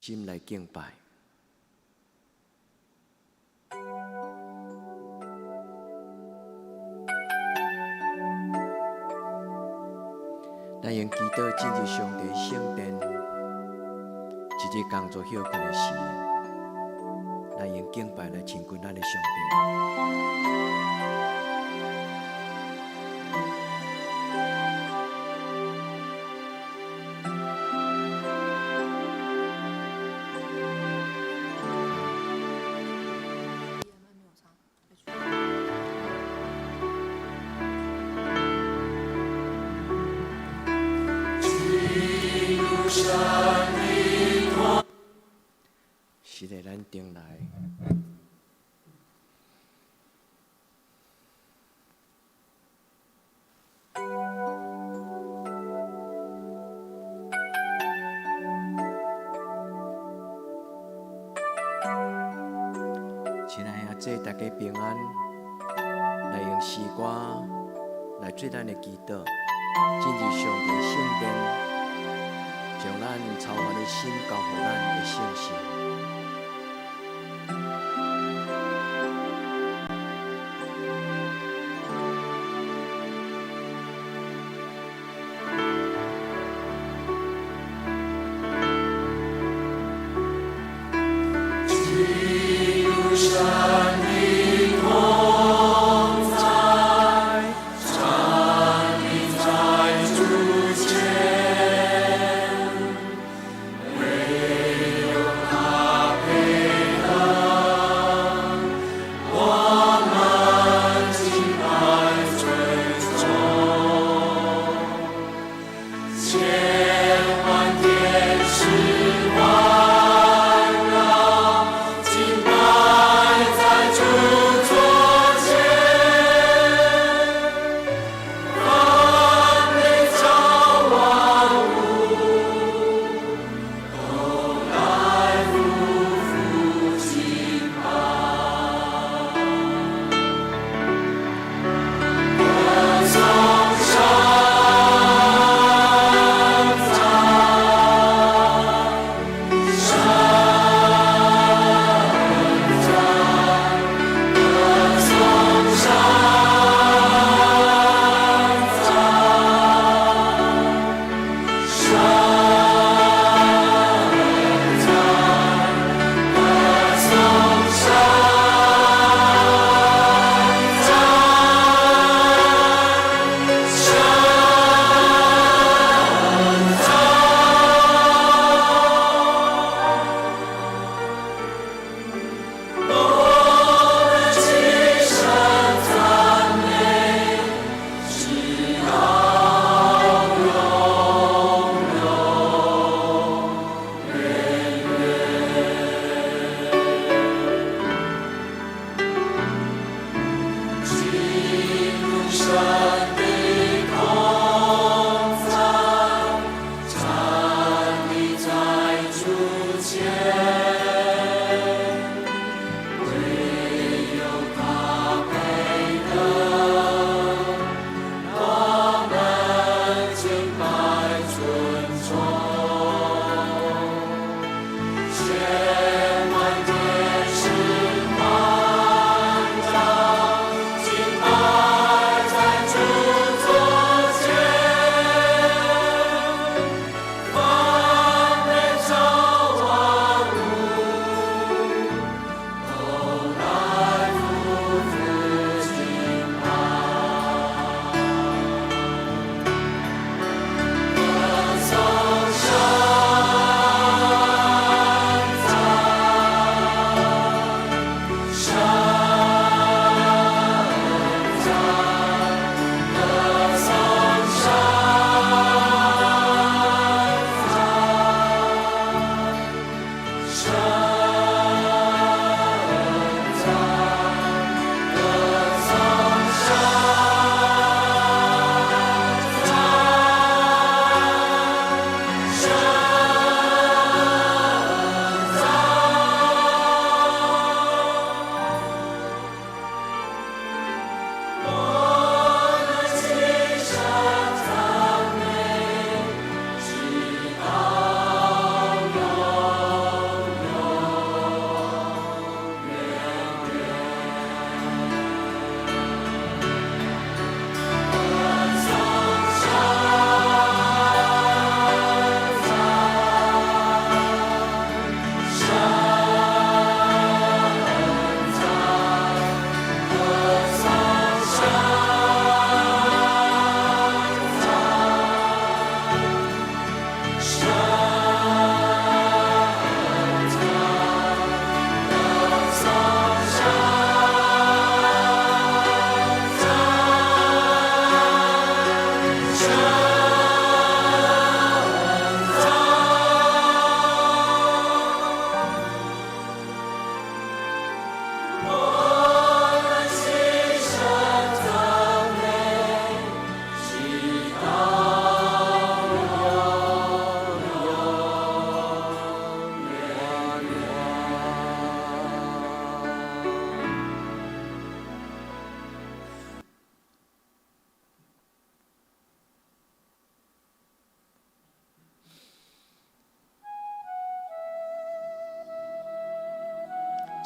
心来敬拜。咱用祈祷进入上帝圣殿，一日工作休困的时，咱用敬拜来亲近咱的上帝。是的，咱定来。亲爱的这大家平安，来用诗歌来做咱的祈祷，进入上帝圣殿，将咱超凡的心交予咱的圣神。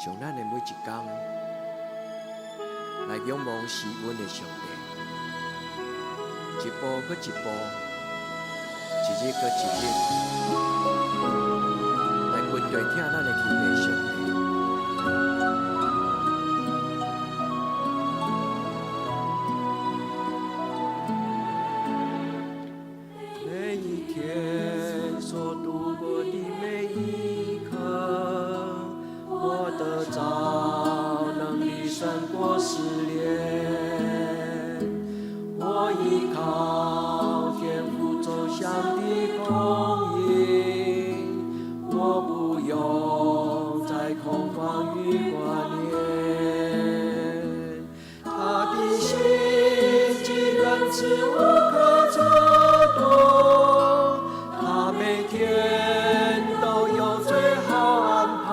将咱的每一天来仰望施恩的上帝，一步搁一步，一日搁一日，来不断听咱的祈祷上帝。每一天所度过的每一刻，我的早能力胜过试炼，我依靠天父走向的供应，我不用再恐慌与挂念，他的心既仁慈无可测度，他每天都有最好安排，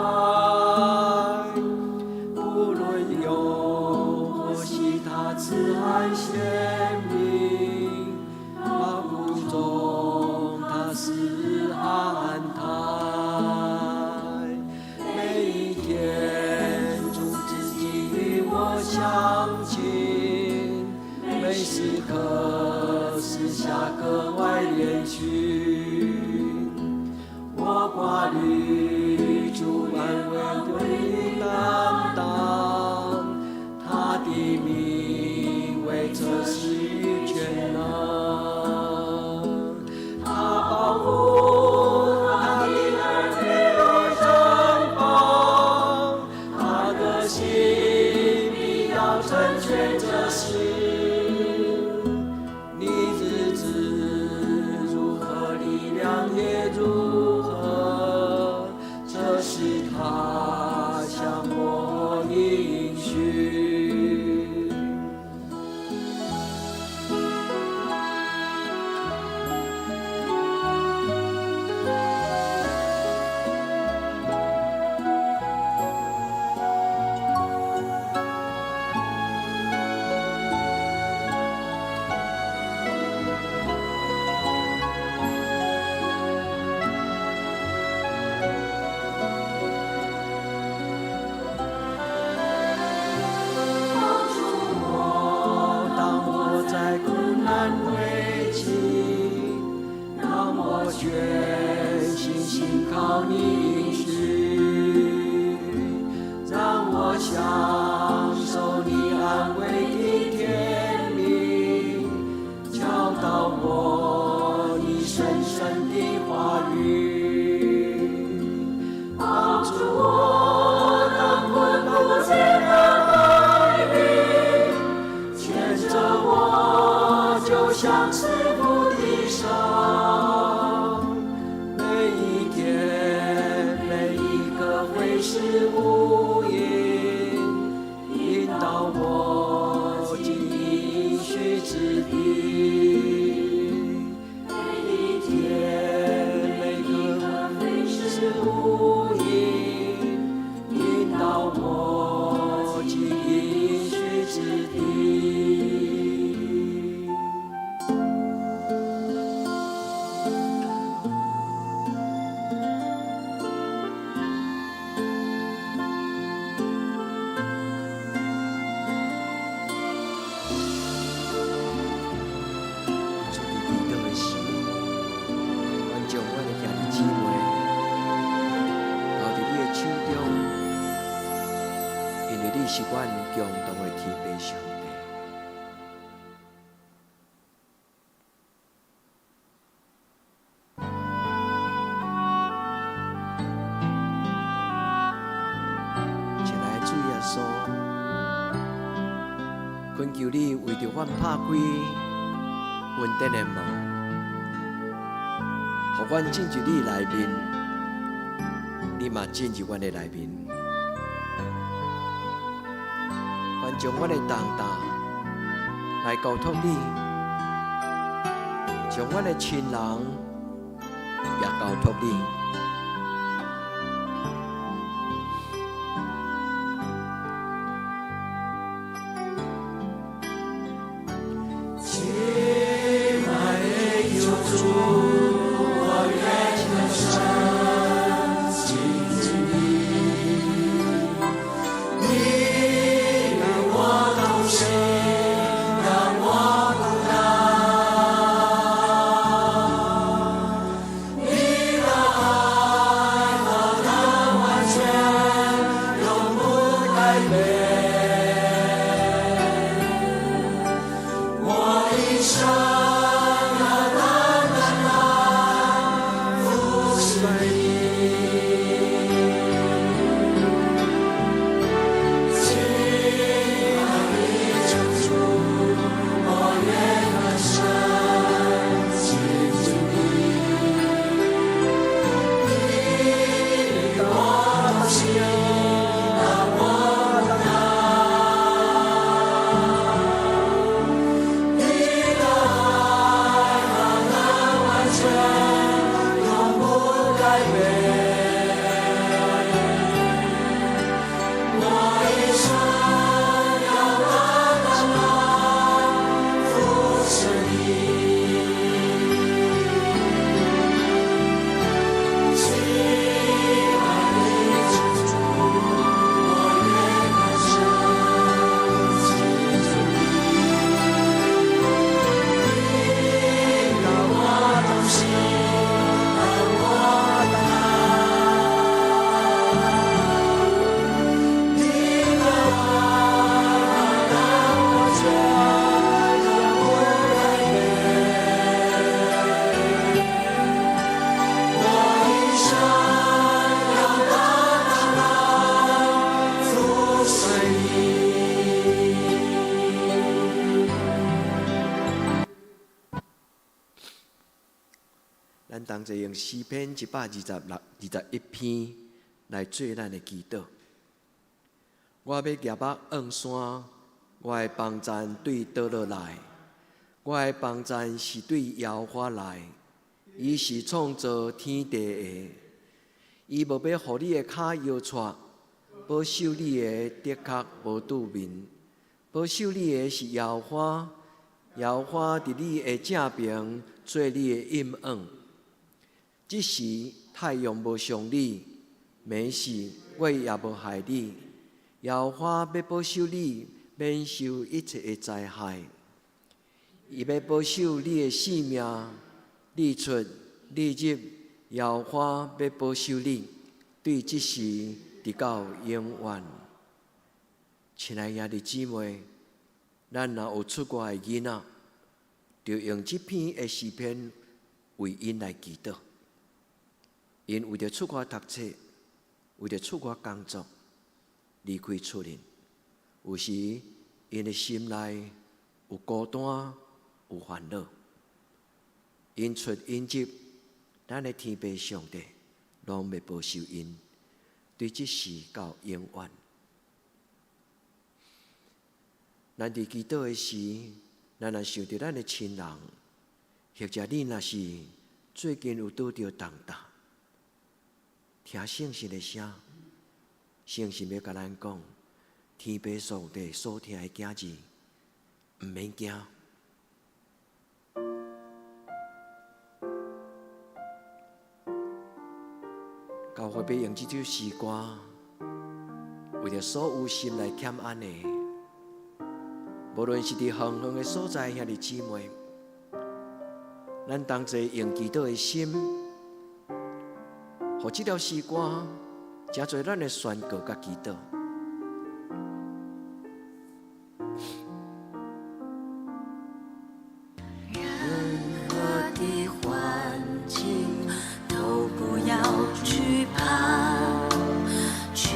无论有或惜他慈爱显明，道路中他是安泰，每一天主自己与我相亲，每时刻私下格外怜恤，我挂虑主安慰对担当，他的名为测试与全能，他保护他的儿女而珍宝，他的心必要成全这事，你日子如何，力量也如何，这是他向我应许。全心信靠你应许，让我享受你安慰的甜蜜，教导我你深深的话语，帮助我当困苦艰难儿女，牵着我就像慈父的手，是无影，引导我进应许之地。每一天，每个会是无影，引导我进应许之地。是阮共同的天父上帝，亲爱的主耶稣，恳求你为着阮拍开恩典的门，互阮进入你内面，你嘛进入阮的内面。将我的重担来交托你，将我的亲人也交托你。亲爱的救主，我愿全身尽力。同齐用诗篇121篇来做咱的祈祷。我要举目望山，我的帮赞对倒落来。我的帮赞是对耶和华来，伊是创造天地的。伊无要互你的脚摇掣，保守你的的确无拄面。保守你的是耶和华，耶和华伫你的正边做你的阴影。即时太阳无伤你，没时月也无害你。耶和华要保守你，免受一切的灾害。伊要保守你的性命，日出日入，耶和华要保守你，对即时直到永远。亲爱的姊妹，咱若有出外的囡仔，就用这篇的诗篇为因来祈祷。因为着出外读册，为着出外工作，离开厝人，有时因的心内有孤单，有烦恼。因出因入，咱的天父上帝拢要保守因，对即时到永远。咱伫祈祷的时，咱若想到咱的亲人，或者你若是最近有拄着重担，听圣神的声，圣神要甲咱讲，天父上帝所听的囝子，毋免惊。教会要用这首诗歌，为着所有心内欠安的，无论是伫远远的所在，兄弟姊妹，咱同齐用祈祷的心，互这条诗歌成做咱的宣告甲祈祷。任何的环境都不要惧怕，全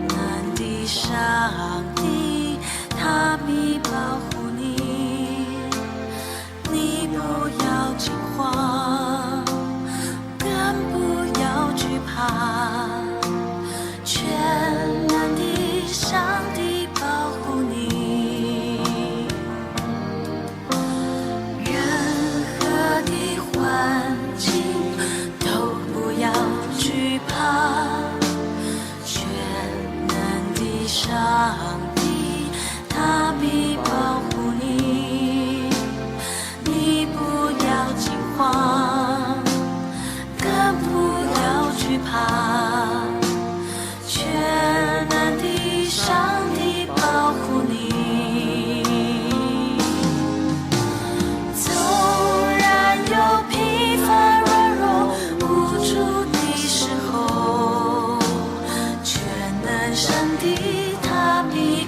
能的上帝，他必保护你，你不要惊慌，更不要惧怕，全能的上帝保护你，任何的环境都不要惧怕，全能的上帝，他必保护你，你不要惊慌，更不要惧怕，全能的上帝保护你。纵然有疲乏软弱无助的时候，全能上帝他必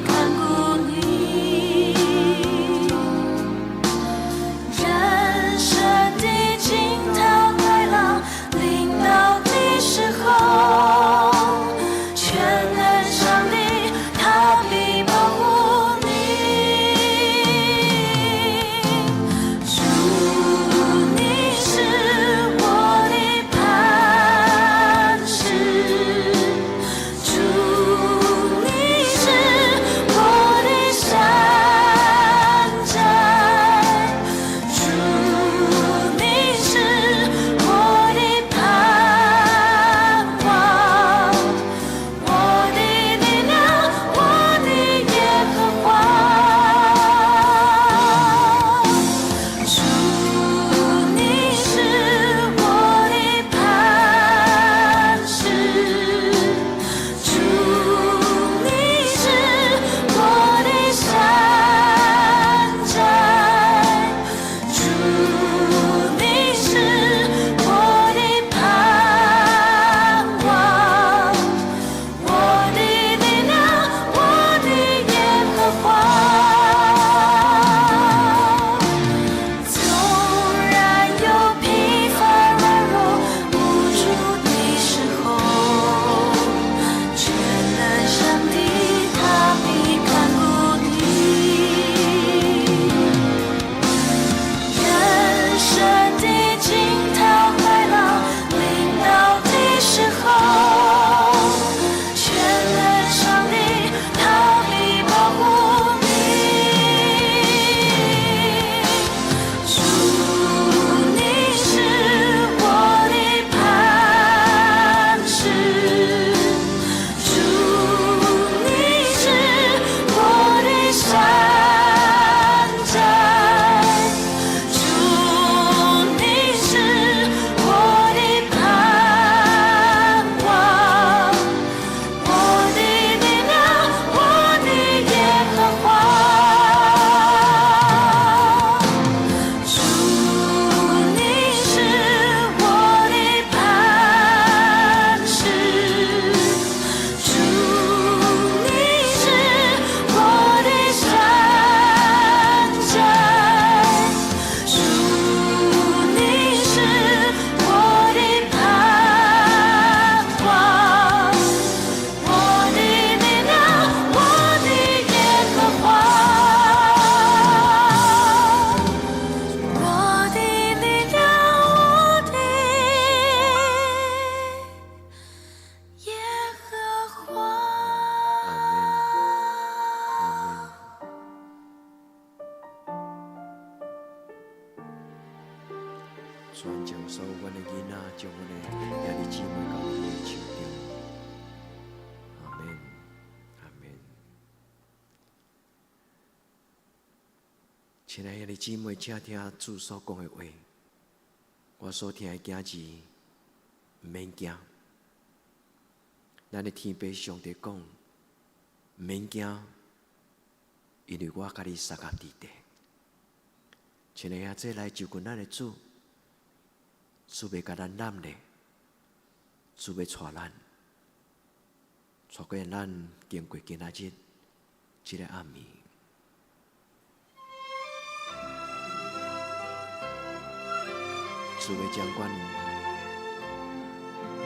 选将所有阮的囡仔，将阮的兄弟姊妹交伫你的手中。阿免，阿免。亲爱的兄弟姊妹，请听主所讲的话。我所听的囝字，毋免惊。咱的天父上帝讲，毋免惊，因为我甲你杀甲伫地。亲爱的，这来就近咱的主，主要甲咱揽咧，主要带咱，带过咱经过今仔日这个暗暝。主要掌管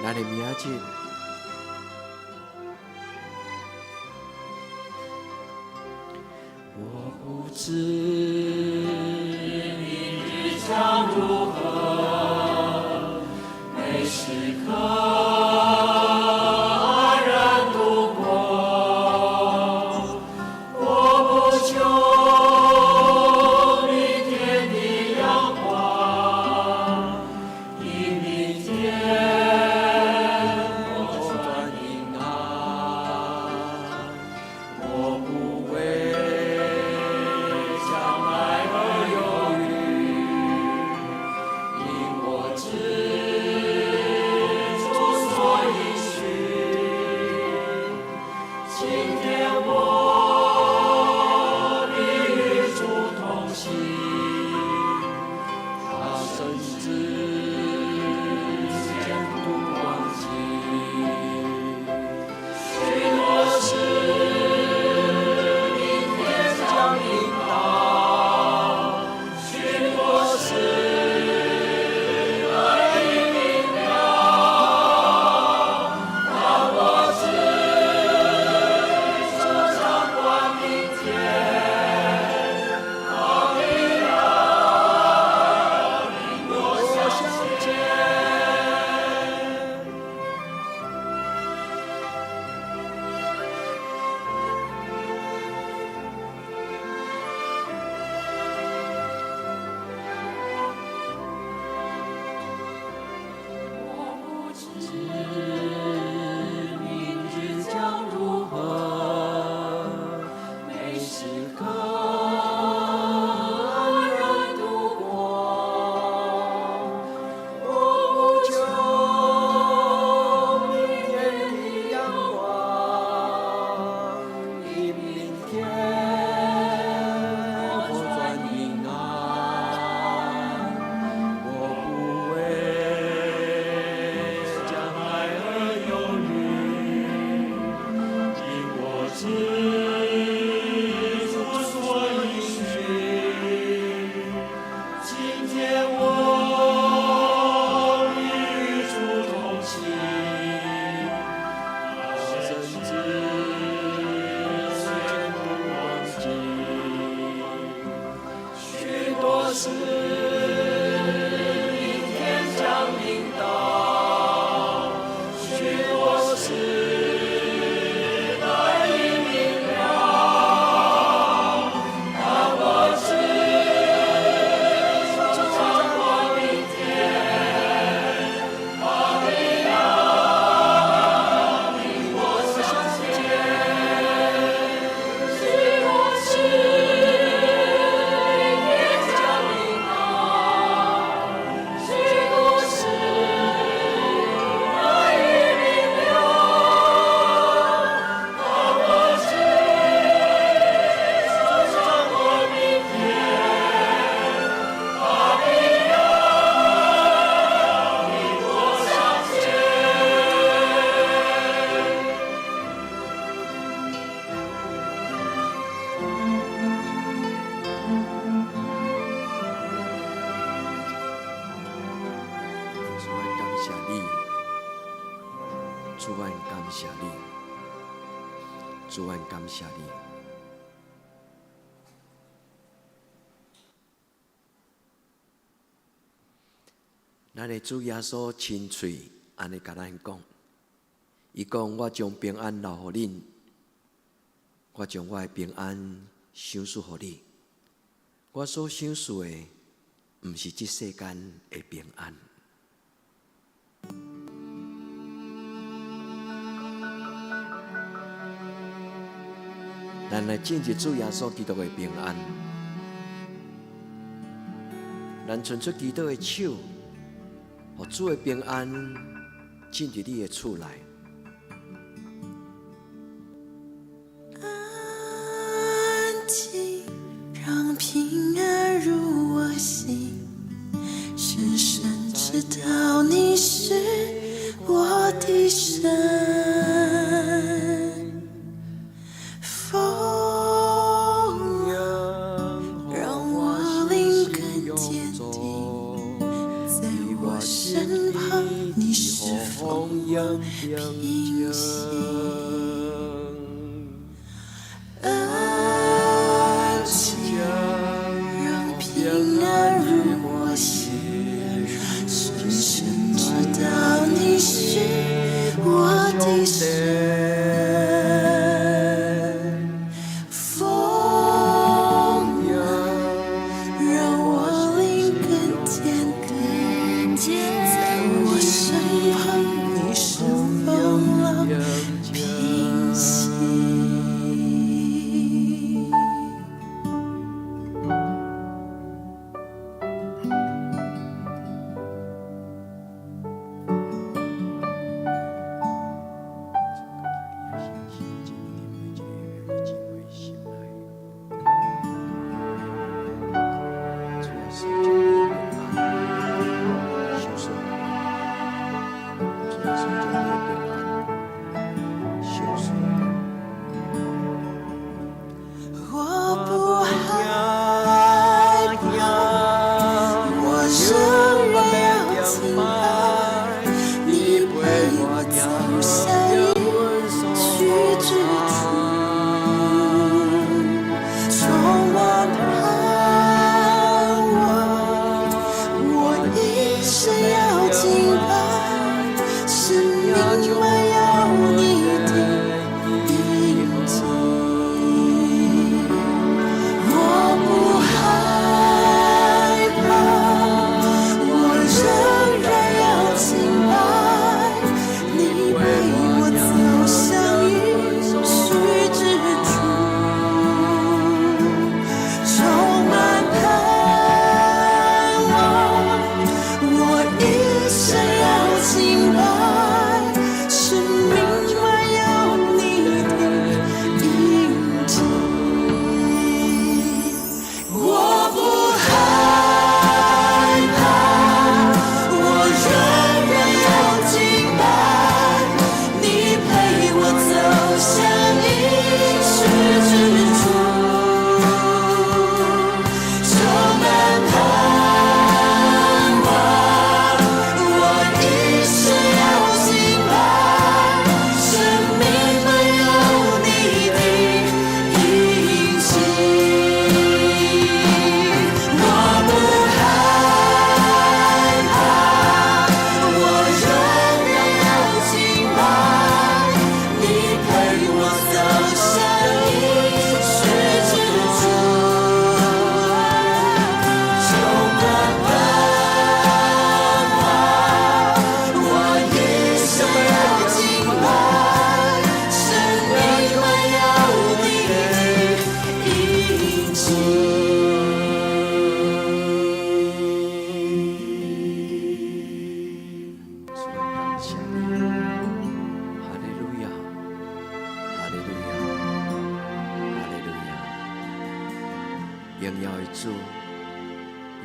咱的明仔日。我不知明日将如何，每时刻安然度过。我不求明天的阳光，因明天我转阴暗。我不为主啊，感谢你，主啊，感谢你。咱的主耶稣亲嘴安尼甲咱讲，伊讲：我将平安留互恁，我将我的平安赏赐互你。我所赏赐的，毋是即世间的平安。咱来进入主耶稣基督的平安，咱伸出基督的手，互主的平安进入你的厝内。安静，让平安入我心，深深知道你是我的神。平静，安静，让平安入我心，深深知道你是我的神。风让我灵更坚定，在我身旁。是风浪平息。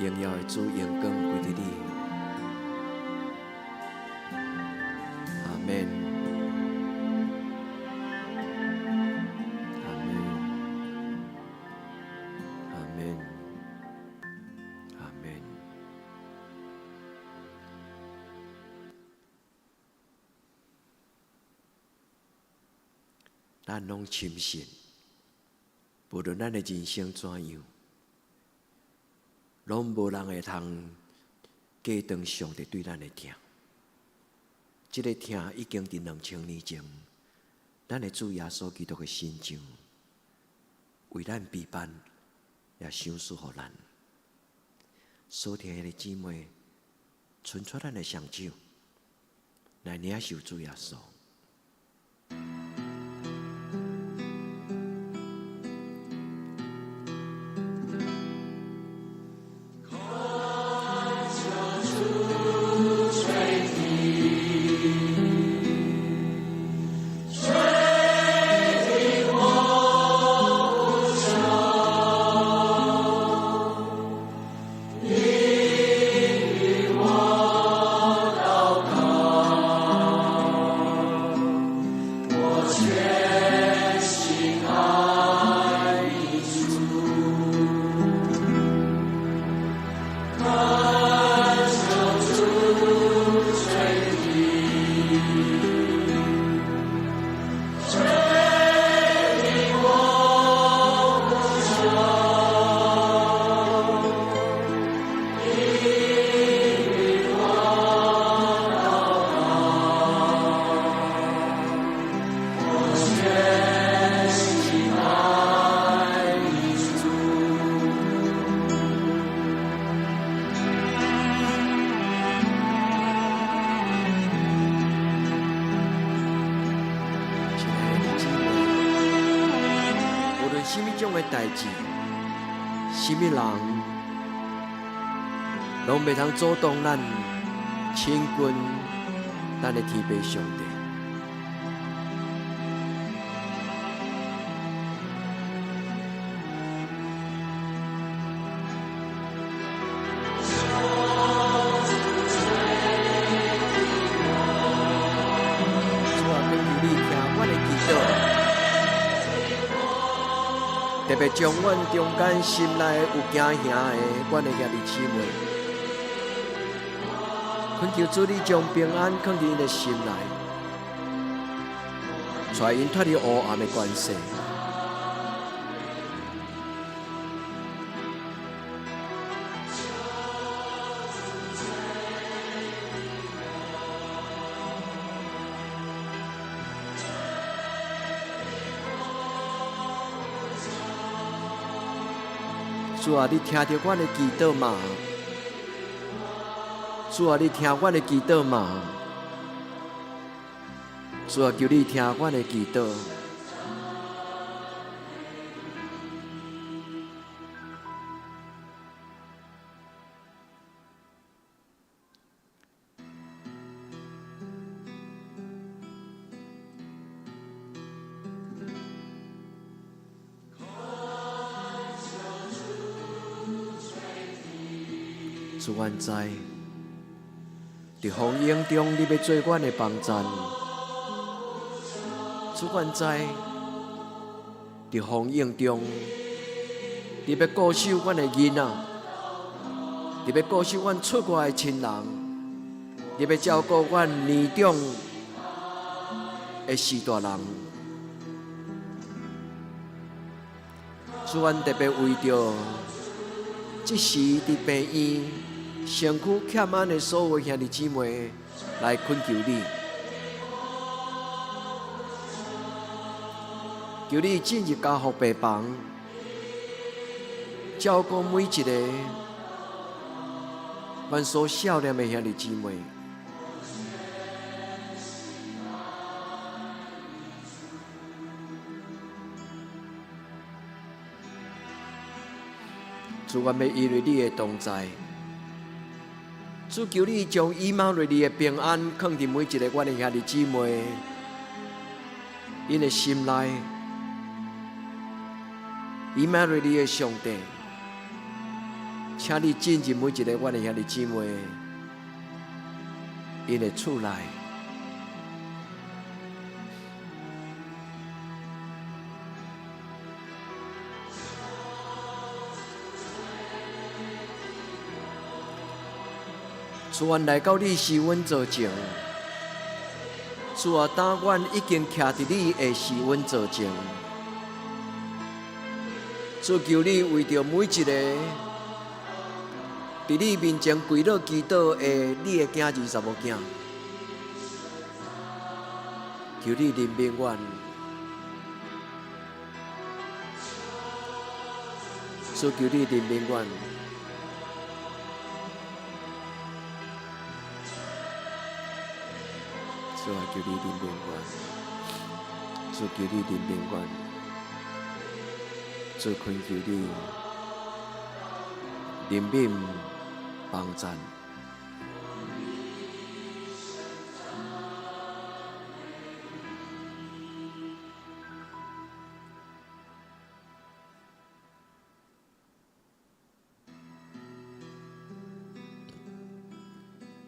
荣耀的主，荣光归于你。阿门。阿门。阿门。阿门。咱拢深信，无论咱的人生怎样，拢无人会通假当上帝对咱的疼。这个疼已经伫2000年前，咱的主耶稣基督的心上，为咱陪伴，也赏赐予咱。所听的姊妹，伸出咱的双手，来领受主耶稣。代志，什么人拢袂通阻挡咱亲近咱的天父上帝。主啊，恳求你听阮的祈祷。特别将阮中间心内有惊吓的阮的兄弟姊妹，恳求主你将平安放伫因的心内，带因脱离黑暗的关系。主啊，你听到阮的祈祷吗？主啊，你听阮的祈祷吗？主啊，求你听阮的祈祷。主，阮知，伫风影中，你要做阮的帮站。主，阮知，伫风影中，你要固守阮的囡仔，你要固守阮出外的亲人，你要照顾阮年长的士大人。主，阮特别为着即时伫病院身躯欠安的所有兄弟姊妹来恳求你，求你进入加护病房，照顾每一个阮所少年的兄弟姊妹。主，阮要依赖你的同在。主，求你将以马内利的平安放伫每一个阮的兄弟姊妹因的心内。以马内利的上帝，请你进入每一个阮的兄弟姊妹因的厝内。主，阮来到你是阮做证。主啊，当阮已经徛伫你的是阮做证。主，求你为着每一个伫你面前跪落祈祷的你的囝儿、查某囝，求你怜悯阮。主，求你怜悯阮。主啊，求你怜悯阮，主求你怜悯阮，主恳求你怜悯帮赞。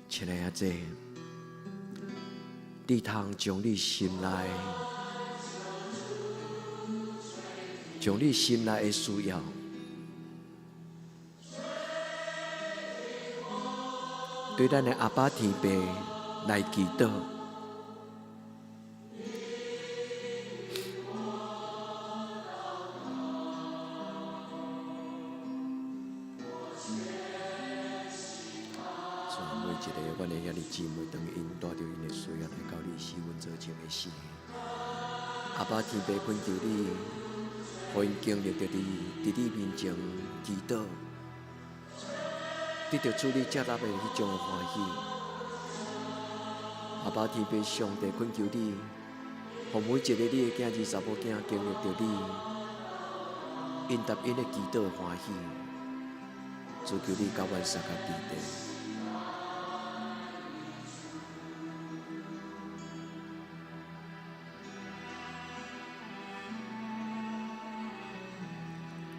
亲爱的姐，你通将你心内的需要，对咱的阿爸天父来祈祷。每一个阮的兄弟姊妹，当因带着因的需要来到你施恩做情的时，阿爸天父恳求你，互因经历着你伫你面前祈祷，得到主你接纳的迄种欢喜。阿爸天父上帝恳求你，互每一个你的囝儿查某囝经历着你，因答因的祈祷欢喜，主求你甲阮三甲地地。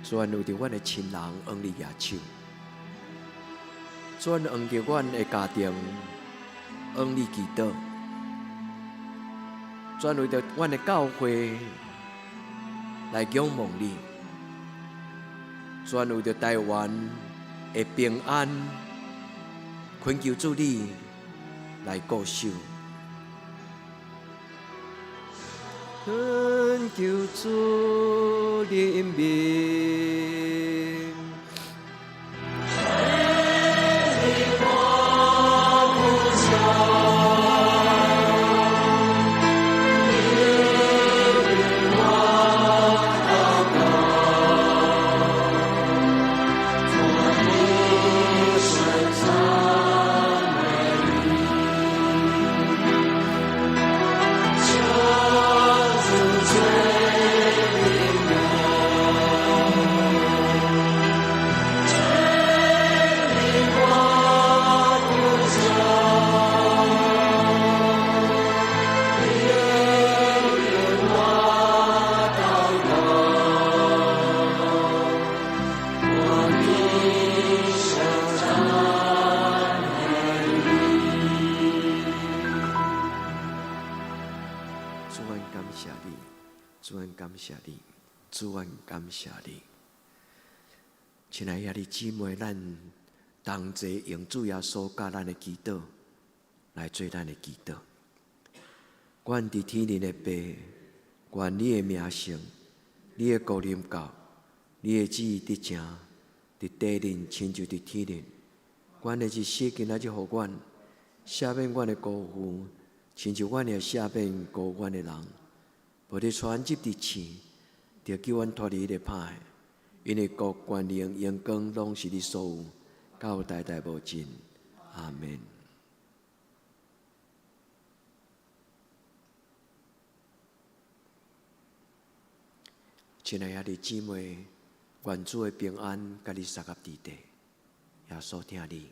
主为着阮的亲人往你举手，主为着阮的家庭往你祈祷，主为着阮的教会来仰望你，主为着台湾的平安，恳求主你来固守，恳求主怜悯。主啊，感谢你，亲爱的兄弟姊妹，咱同齐用主耶稣教咱的祈祷来做咱的祈祷。愿伫天灵的爸，愿你的名声、你的国临到，你的旨意得成，伫地灵亲像伫天灵。愿的是世间仔就互阮赦免阮的辜负，亲像阮也赦免辜负阮的人，无伫传入伫生。就叫阮脱离迄个歹的，因为国、权能、荣光拢是你所有，到代代无尽。阿门。亲爱的兄弟姊妹，愿主的平安甲你三合地地，耶稣听你。